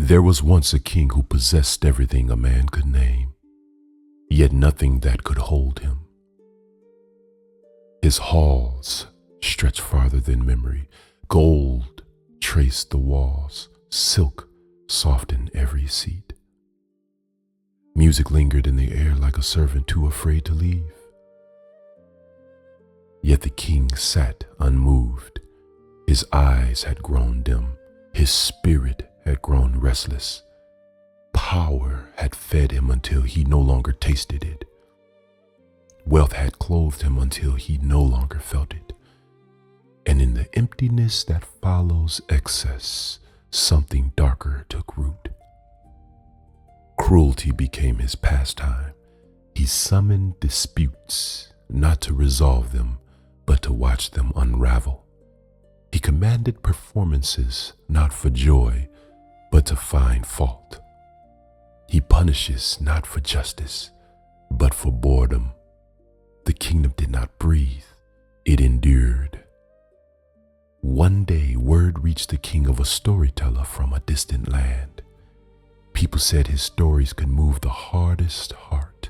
There was once a king who possessed everything a man could name, yet nothing that could hold him. His halls stretched farther than memory. Gold traced the walls, silk softened every seat. Music lingered in the air like a servant too afraid to leave. Yet the king sat unmoved. His eyes had grown dim. His spirit had grown restless. Power had fed him until he no longer tasted it. Wealth had clothed him until he no longer felt it. And in the emptiness that follows excess, something darker took root. Cruelty became his pastime. He summoned disputes, not to resolve them, but to watch them unravel. He commanded performances, not for joy, but to find fault. He punishes not for justice, but for boredom. The kingdom did not breathe, it endured. One day, word reached the king of a storyteller from a distant land. People said his stories could move the hardest heart.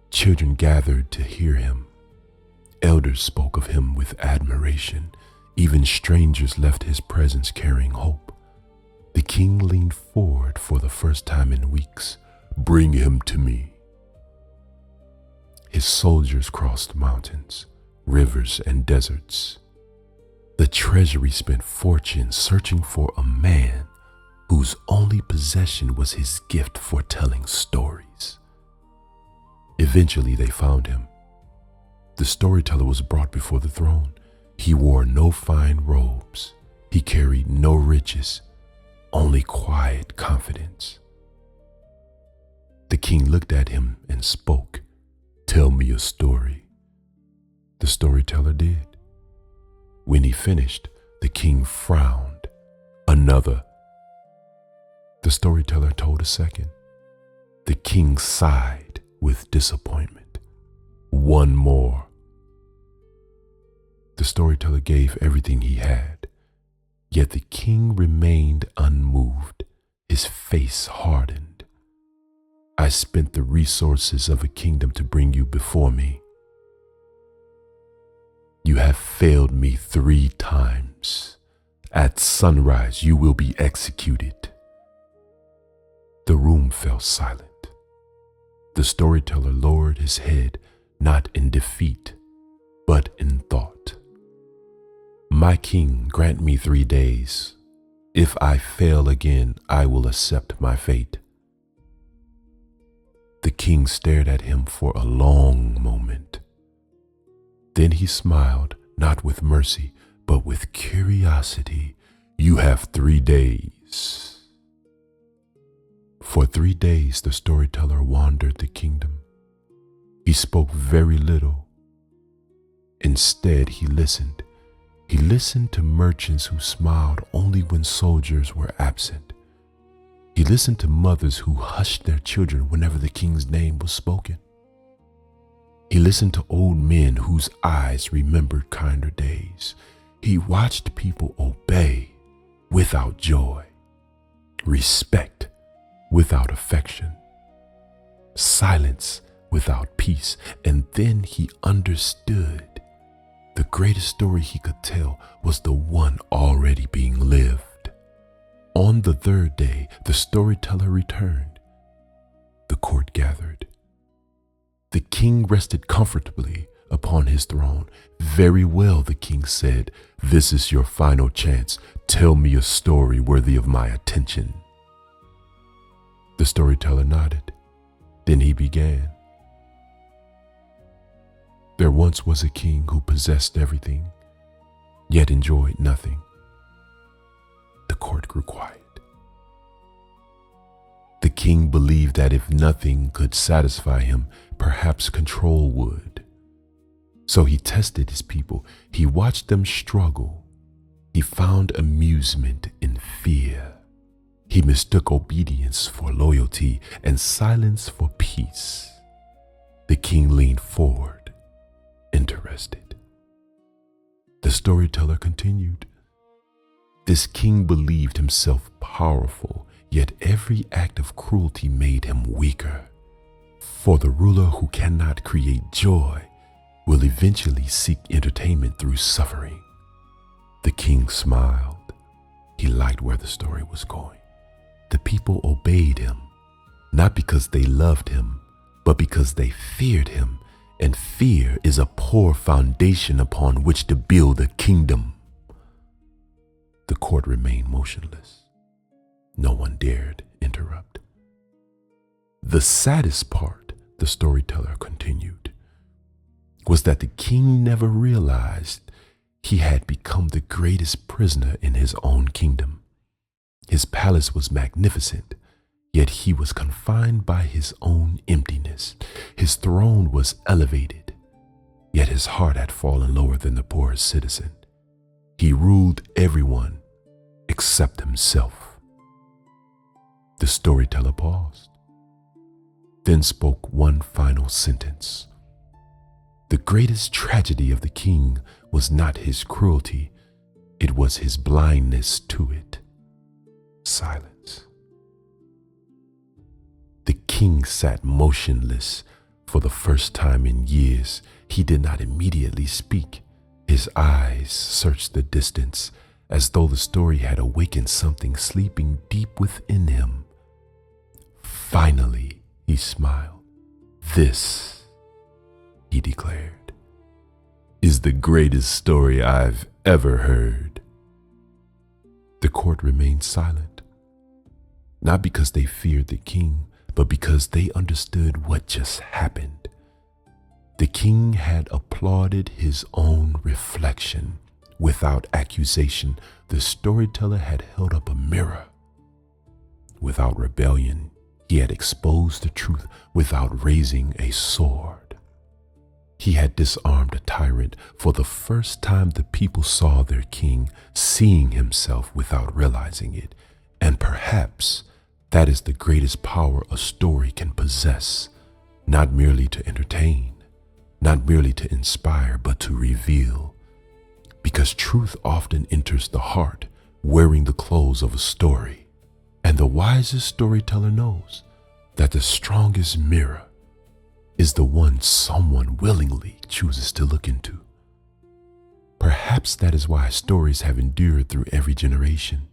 Children gathered to hear him. Elders spoke of him with admiration. Even strangers left his presence carrying hope. The king leaned forward for the first time in weeks. "Bring him to me." His soldiers crossed mountains, rivers, and deserts. The treasury spent fortunes searching for a man whose only possession was his gift for telling stories. Eventually they found him. The storyteller was brought before the throne. He wore no fine robes. He carried no riches, only quiet confidence. The king looked at him and spoke. "Tell me a story." The storyteller did. When he finished, the king frowned. "Another." The storyteller told a second. The king sighed with disappointment. "One more." The storyteller gave everything he had, yet the king remained unmoved. His face hardened. "I spent the resources of a kingdom to bring you before me. You have failed me 3 times. At sunrise, you will be executed." The room fell silent. The storyteller lowered his head, not in defeat, but in thought. "My king, grant me 3 days. If I fail again, I will accept my fate." The king stared at him for a long moment. Then he smiled, not with mercy, but with curiosity. "You have 3 days." For 3 days, the storyteller wandered the kingdom. He spoke very little. Instead, he listened. He listened to merchants who smiled only when soldiers were absent. He listened to mothers who hushed their children whenever the king's name was spoken. He listened to old men whose eyes remembered kinder days. He watched people obey without joy, respect without affection, silence without peace, and then he understood. The greatest story he could tell was the one already being lived. On the 3rd day, the storyteller returned. The court gathered. The king rested comfortably upon his throne. "Very well," the king said. "This is your final chance. Tell me a story worthy of my attention." The storyteller nodded. Then he began. There once was a king who possessed everything, yet enjoyed nothing. The court grew quiet. The king believed that if nothing could satisfy him, perhaps control would. So he tested his people. He watched them struggle. He found amusement in fear. He mistook obedience for loyalty and silence for peace. The king leaned forward, interested. The storyteller continued. This king believed himself powerful, Yet every act of cruelty made him weaker. For the ruler who cannot create joy will eventually seek entertainment through suffering. The king smiled. He liked where the story was going. The people obeyed him, not because they loved him, but because they feared him, and fear is a poor foundation upon which to build a kingdom. The court remained motionless. No one dared interrupt. The saddest part, the storyteller continued, was that the king never realized he had become the greatest prisoner in his own kingdom. His palace was magnificent, yet he was confined by his own emptiness. His throne was elevated, yet his heart had fallen lower than the poorest citizen. He ruled everyone except himself. The storyteller paused, then spoke one final sentence. The greatest tragedy of the king was not his cruelty, it was his blindness to it. Silence. The king sat motionless. For the first time in years, he did not immediately speak. His eyes searched the distance as though the story had awakened something sleeping deep within him. Finally, he smiled. This, he declared, is the greatest story I've ever heard. The court remained silent, not because they feared the king, but because they understood what just happened. The king had applauded his own reflection. Without accusation, the storyteller had held up a mirror. Without rebellion, he had exposed the truth without raising a sword. He had disarmed a tyrant. For the first time, the people saw their king, seeing himself without realizing it. And perhaps that is the greatest power a story can possess, not merely to entertain, not merely to inspire, but to reveal. Because truth often enters the heart, wearing the clothes of a story. And the wisest storyteller knows that the strongest mirror is the one someone willingly chooses to look into. Perhaps that is why stories have endured through every generation.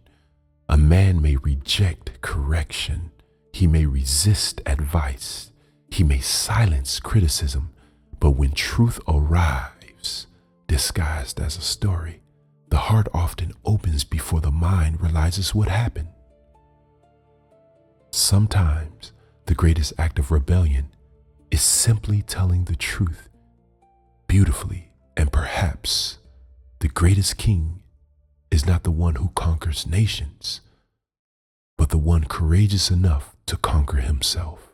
A man may reject correction. He may resist advice. He may silence criticism. But when truth arrives, disguised as a story, the heart often opens before the mind realizes what happened. Sometimes the greatest act of rebellion is simply telling the truth beautifully, and perhaps the greatest king is not the one who conquers nations, but the one courageous enough to conquer himself.